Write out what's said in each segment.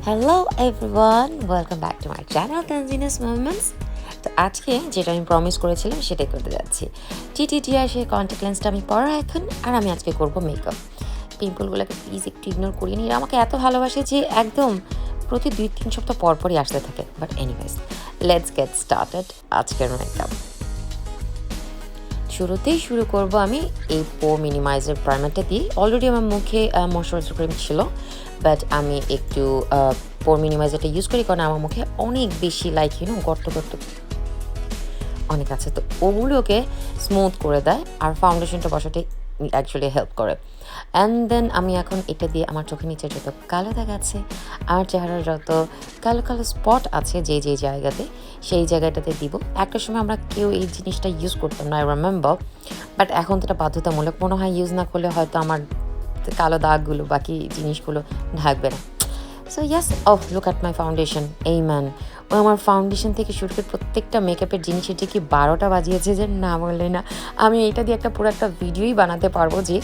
Hello everyone, welcome back to my channel Tanzina's moments. তো আজকে যেটা আমি প্রমিস করেছিলাম সেটাই করতে যাচ্ছি। টিটিটিআই সেই কন্ট্যাক্ট লেন্সটা আমি পরা এখন, আর আমি আজকে করবো মেকআপ। পিম্পলগুলোকে প্লিজ একটু ইগনোর করিয়ে নিই। আমাকে এত ভালোবাসে যে একদম প্রতি 2-3 সপ্তাহ পরপরই আসতে থাকে। But anyways, let's get started আজকের মেকআপ। শুরুতেই শুরু করব আমি এই পোর মিনিমাইজার প্রাইমারটা দিয়ে। অলরেডি আমার মুখে ময়শ্চারাইজার ক্রিম ছিল, বাট আমি একটু পোর মিনিমাইজারটা ইউজ করি, কারণ আমার মুখে অনেক বেশি গর্ত গর্ত অনেক আছে, তো ওগুলোকে স্মুথ করে দেয় আর ফাউন্ডেশনটা বসাতে অ্যাকচুয়ালি হেল্প করে। অ্যান্ড দেন আমি এখন এটা দিয়ে আমার চোখের নিচে যত কালো দাগ আছে, আমার চেহারার যত কালো কালো স্পট আছে যে যে জায়গাতে, সেই জায়গাটাতে দিব। একটা সময় আমরা কেউ এই জিনিসটা ইউজ করতাম না, আই রিমেম্বার, বাট এখন তো এটা বাধ্যতামূলক মনে হয়। ইউজ না করলে হয়তো আমার কালো দাগগুলো, বাকি জিনিসগুলো ঢাকবে না। So yes, look at my foundation. এই ম্যান, ও আমার ফাউন্ডেশন থেকে শুরু করে প্রত্যেকটা মেকআপের জিনিসের যে কি 12টা বাজিয়েছে যে না বললে না। আমি এটা দিয়ে পুরো একটা ভিডিওই বানাতে পারবো যে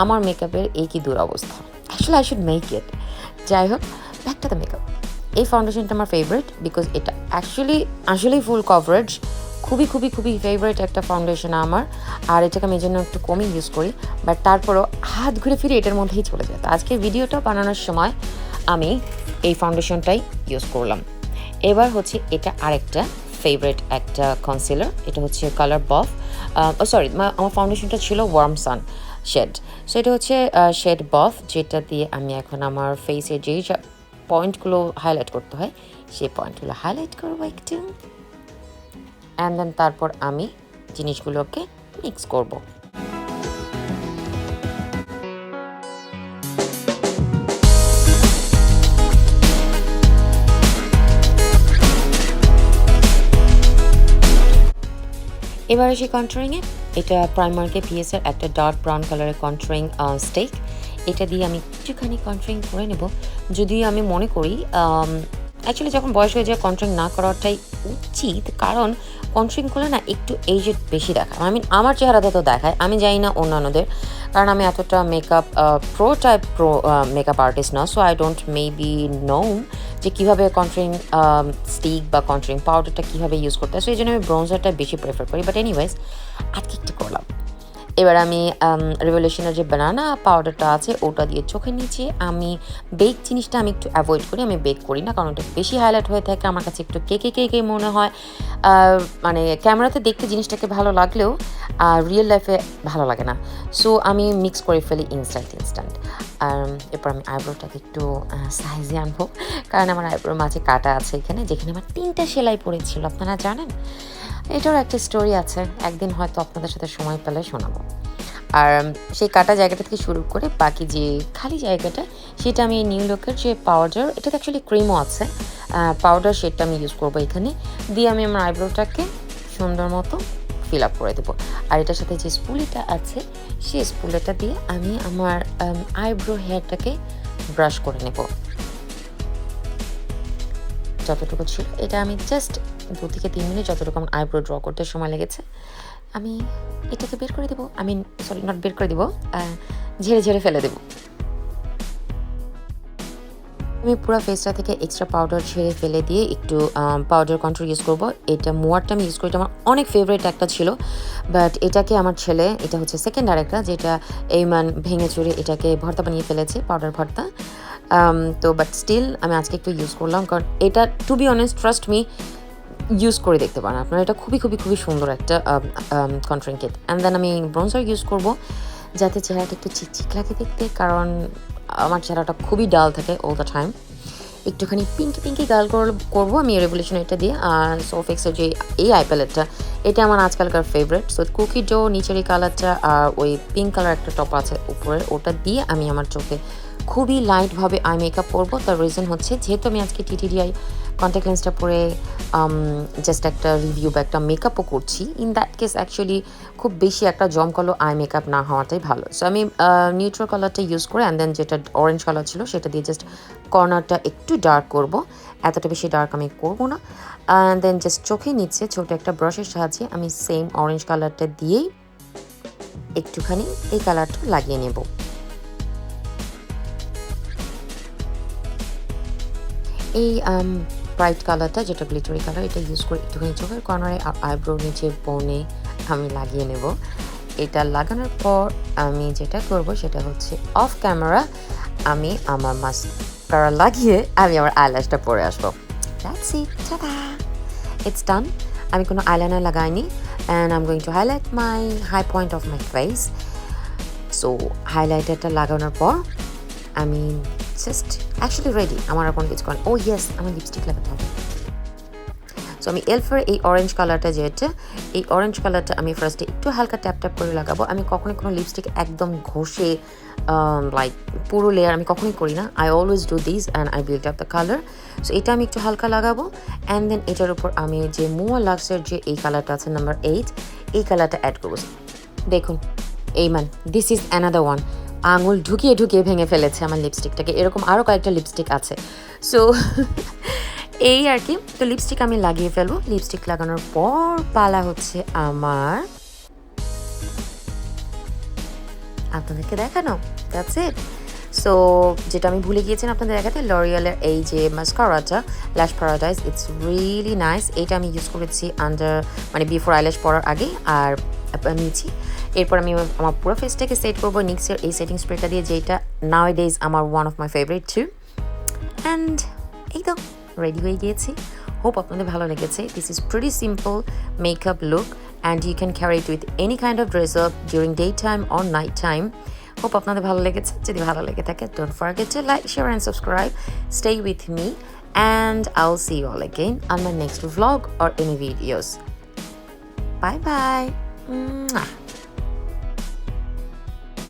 আমার মেকআপের এই কি দুরবস্থা। Actually I should make it. যাই হোক, ব্যাক টু দ্য মেকআপ। এই ফাউন্ডেশনটা আমার ফেভারিট বিকজ এটা আসলেই ফুল কভারেজ। খুবই খুবই খুবই ফেভারিট একটা ফাউন্ডেশন আমার, আর এটাকে আমি এই জন্য একটু কমই ইউজ করি, বাট তারপরও হাত ঘুরে ফিরে এটার মধ্যেই চলে যায়। তো আজকে ভিডিওটা বানানোর সময় আমি এই ফাউন্ডেশনটাই ইউজ করলাম। এবার হচ্ছে এটা আরেকটা ফেভারিট একটা কনসিলার, এটা হচ্ছে কালার বফ। সরি, আমার ফাউন্ডেশনটা ছিল ওয়ার্ম সান শেড, সো এটা হচ্ছে শেড বফ, যেটা দিয়ে আমি এখন আমার ফেসে যেই পয়েন্টগুলো হাইলাইট করতে হয় সেই পয়েন্টগুলো হাইলাইট করবো একটু, অ্যান্ড দেন তারপর আমি জিনিসগুলোকে মিক্স করব। এবার আসি কন্ট্রোরিংয়ে। এটা প্রাইমারকে পিএসের একটা ডার্ক ব্রাউন কালারের কন্ট্রোরিং স্টেক, এটা দিয়ে আমি একটুখানি কন্ট্রোরিং করে নেব। যদিও আমি মনে করি অ্যাকচুয়ালি যখন বয়স হয়ে যায় কন্ট্রোরিং না করাটাই উচিত, কারণ কন্ট্রোরিং করলে না একটু এইজেড বেশি দেখায়। আমার চেহারাটা তো দেখায়, আমি জানি না অন্যান্যদের, কারণ আমি এতটা মেকআপ প্রো মেকআপ আর্টিস্ট না। So I don't maybe know যে কীভাবে কন্ট্রোরিং স্টিক বা কন্ট্রোরিং পাউডারটা কীভাবে ইউজ করতে হয়। সো এই জন্য আমি ব্রোঞ্জারটা বেশি প্রেফার করি, বাট এনিওয়েজ আজকে একটু করলাম। এবার আমি রেভলিউশনের যে বানানা পাউডারটা আছে ওটা দিয়ে চোখের নিচে, আমি বেক জিনিসটা আমি একটু অ্যাভয়েড করি, আমি বেক করি না, কারণ ওটা বেশি হাইলাইট হয়ে থাকে, আমার কাছে একটু কে মনে হয়। মানে ক্যামেরাতে দেখতে জিনিসটাকে ভালো লাগলেও রিয়েল লাইফে ভালো লাগে না। সো আমি মিক্স করে ফেলি ইনস্ট্যান্ট। আর এরপর আমি আইব্রোটাকে একটু সাইজে আনবো, কারণ আমার আইব্রোর মাঝে কাটা আছে এখানে, যেখানে আমার 3টা সেলাই পড়েছিল, আপনারা জানেন। এটারও একটা স্টোরি আছে, একদিন হয়তো আপনাদের সাথে সময় পেলে শোনাবো। আর সেই কাটা জায়গাটা থেকে শুরু করে বাকি যে খালি জায়গাটা, সেটা আমি নিউ লুকের যে পাউডার, এটাতে অ্যাকচুয়ালি ক্রিমও আছে, পাউডার, সেটা আমি ইউজ করবো এখানে দিয়ে আমি আমার আইব্রোটাকে সুন্দর মতো ফিল আপ করে দেবো। আর এটার সাথে যে স্পুলিটা আছে, সেই স্পুলিটা দিয়ে আমি আমার আইব্রো হেয়ারটাকে ব্রাশ করে নেব। যতটুকু ছিল এটা আমি জাস্ট 2 থেকে 3 মিনিট, যতটুকু আমার আইব্রো ড্র করতে সময় লেগেছে, আমি এটাকে বের করে দেবো। নট বের করে দেবো, ঝেড়ে ফেলে দেবো। আমি পুরো ফেসটা থেকে এক্সট্রা পাউডার ঝেড়ে ফেলে দিয়ে একটু পাউডার কন্ট্রোল ইউজ করবো। এটা মোয়ারটা আমি ইউজ করি, এটা আমার অনেক ফেভারিট একটা ছিল, বাট এটাকে আমার ছেলে, এটা হচ্ছে সেকেন্ড আরেকটা, যেটা এই ভেঙে চুরে এটাকে ভর্তা বানিয়ে ফেলেছে, পাউডার ভর্তা। তো বাট স্টিল আমি আজকে একটু ইউজ করলাম, কারণ এটা to be honest, trust me, use করে দেখতে পারেন আপনারা, এটা খুবই খুবই খুবই সুন্দর একটা কন্ট্রোলিং কিট। অ্যান্ড দেন আমি ব্রোঞ্জার ইউজ করবো, যাতে চেহারাটা একটু চিকচিক লাগে দেখতে, কারণ আমার চেহারাটা খুবই ডাল থাকে অল দ্য টাইম। একটুখানি পিঙ্কি গাল করবো আমি রেভলিউশন এটা দিয়ে। আর সোফেক্সের যে এই আই প্যালেটটা, এটা আমার আজকালকার ফেভারিট। সো কুকি ডো নিচের এই কালারটা আর ওই পিঙ্ক কালার একটা টপ আছে উপরে, ওটা দিয়ে আমি আমার চোখে খুবই লাইটভাবে আই মেকআপ করবো। তার রিজন হচ্ছে, যেহেতু আমি আজকে টিটিডিআই কন্ট্যাক্ট লেন্সটা পরে জাস্ট একটা রিভিউ বা একটা মেকআপও করছি, ইন দ্যাট কেস অ্যাকচুয়ালি খুব বেশি একটা জমকালো আই মেকআপ না হওয়াটাই ভালো। সো আমি নিউট্রাল কালারটা ইউজ করে, অ্যান্ড দেন যেটা অরেঞ্জ কালার ছিল সেটা দিয়ে জাস্ট কর্নারটা একটু ডার্ক করব, এতটা বেশি ডার্ক আমি করবো না। অ্যান্ড দেন জাস্ট চোখে নিচে ছোটো একটা ব্রাশের সাহায্যে আমি সেম অরেঞ্জ কালারটা দিয়েই একটুখানি এই কালারটা লাগিয়ে নেব। এই ব্রাইট কালারটা, যেটা গ্লিটারি কালার, এটা ইউজ করে একটুখানি চোখের কর্নারে আর আইব্রো নিচে বোনে আমি লাগিয়ে নেব। এটা লাগানোর পর আমি যেটা করব সেটা হচ্ছে অফ ক্যামেরা আমি আমার মাস্কারা লাগিয়ে আমি আমার আইল্যাশটা পরে আসবো। That's it, tata, it's done. আমি কোনো আইলাইনার লাগাইনি, and I am going to highlight my high point of my face. So হাইলাইটারটা লাগানোর পর আমি জাস্ট অ্যাকচুয়ালি রেডি। আমার আর কোনো কিছু করেন। ও ইয়েস, আমার লিপস্টিক লাগাতে হবে। সো আমি এলফের এই অরেঞ্জ কালারটা, যেটা এই অরেঞ্জ কালারটা আমি ফার্স্টে একটু হালকা ট্যাপ ট্যাপ করে লাগাবো। আমি কখনোই কোনো লিপস্টিক একদম ঘষে লাইক পুরো লেয়ার আমি কখনোই করি না। I always do this and I build up the colour. So এটা আমি একটু হালকা লাগাবো, অ্যান্ড দেন এটার উপর আমি যে মুয়া লাক্সের যে এই কালারটা আছে নাম্বার 8, এই কালারটা অ্যাড করবো। দেখুন, এই দিস ইজ অ্যানাদার ওয়ান। আঙুল ঢুকিয়ে ঢুকিয়ে ভেঙে ফেলেছে আমার লিপস্টিকটাকে। এরকম আরও কয়েকটা লিপস্টিক আছে। সো এই আর কি। তো লিপস্টিক আমি লাগিয়ে ফেলবো। লিপস্টিক লাগানোর পর পালা হচ্ছে আমার আপনাদেরকে দেখানো। That's it. সো যেটা আমি ভুলে গিয়েছিলাম আপনাদের দেখাতে, লরিয়ালের এই যে মাস্কারাটা, ল্যাশ প্যারাডাইস, ইটস রিয়েলি নাইস। এইটা আমি ইউজ করেছি বিফোর আইল্যাশ পরার আগে আর নিয়েছি। এরপর আমি আমার পুরো ফেসটাকে সেট করবো নিক্সের এই সেটিং স্প্রেটা দিয়ে, যেটা নাওয়াডেজ আমার one of my favourite too. And এই তো রেডি হয়ে গিয়েছি। হোপ আপনাদের ভালো লেগেছে। This is pretty simple makeup look, and you can carry it with any kind of dress up during day time or night time. Hope আপনাদের ভালো লেগেছে। যদি ভালো লেগে থাকে, don't forget to like, share and subscribe. Stay with me, and I'll see you all again on my next vlog or any videos. Bye bye. Mwah.